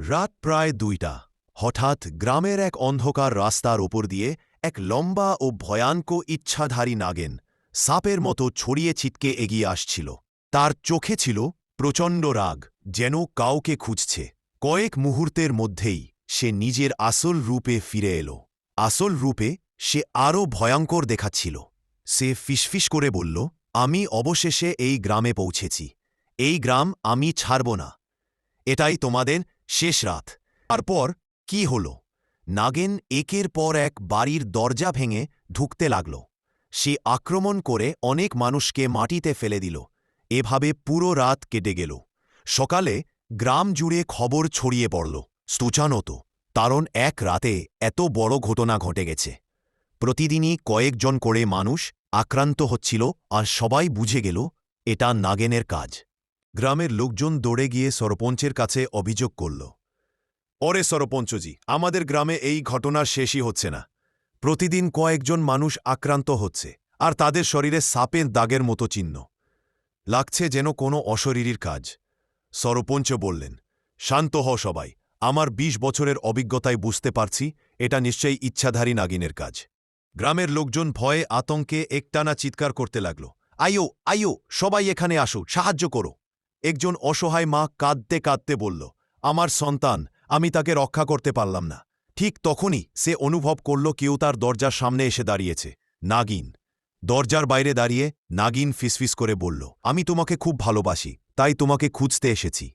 রাত প্রায় ২টা। হঠাৎ গ্রামের এক অন্ধকার রাস্তার ওপর দিয়ে এক লম্বা ও ভয়ানক ইচ্ছাধারী নাগেন সাপের মতো ছড়িয়ে ছিটকে এগিয়ে আসছিল। তার চোখে ছিল প্রচণ্ড রাগ, যেন কাউকে খুঁজছে। কয়েক মুহূর্তের মধ্যেই সে নিজের আসল রূপে ফিরে এলো। আসল রূপে সে আরও ভয়ঙ্কর দেখাচ্ছিল। সে ফিসফিস করে বলল, আমি অবশেষে এই গ্রামে পৌঁছেছি। এই গ্রাম আমি ছাড়ব না। এটাই তোমাদের শেষ রাত। তারপর কি হল? নাগেন একের পর এক বাড়ির দরজা ভেঙে ঢুকতে লাগল। সে আক্রমণ করে অনেক মানুষকে মাটিতে ফেলে দিল। এভাবে পুরো রাত কেটে গেল। সকালে গ্রাম জুড়ে খবর ছড়িয়ে পড়ল, স্তূচানত, কারণ এক রাতে এত বড় ঘটনা ঘটে গেছে। প্রতিদিনই কয়েকজন করে মানুষ আক্রান্ত হচ্ছিল, আর সবাই বুঝে গেল এটা নাগেনের কাজ। গ্রামের লোকজন দৌড়ে গিয়ে সরপঞ্চের কাছে অভিযোগ করল, ওরে সরপঞ্চজি, আমাদের গ্রামে এই ঘটনার শেষই হচ্ছে না। প্রতিদিন কয়েকজন মানুষ আক্রান্ত হচ্ছে, আর তাদের শরীরে সাপের দাগের মতো চিহ্ন। লাগছে যেন কোনো অশরীরীর কাজ। সরপঞ্চ বললেন, শান্ত হও সবাই, আমার ২০ বছরের অভিজ্ঞতায় বুঝতে পারছি এটা নিশ্চয়ই ইচ্ছাধারী নাগিনের কাজ। গ্রামের লোকজন ভয়ে আতঙ্কে একটানা চিৎকার করতে লাগল, আইও আইও, সবাই এখানে আসো, সাহায্য করো। একজন অসহায় মা কাঁদতে কাঁদতে বলল, আমার সন্তান, আমি তাকে রক্ষা করতে পারলাম না। ঠিক তখনই সে অনুভব করল কেউ তার দরজার সামনে এসে দাঁড়িয়েছে। নাগিন। দরজার বাইরে দাঁড়িয়ে নাগিন ফিসফিস করে বলল, আমি তোমাকে খুব ভালোবাসি, তাই তোমাকে খুঁজতে এসেছি।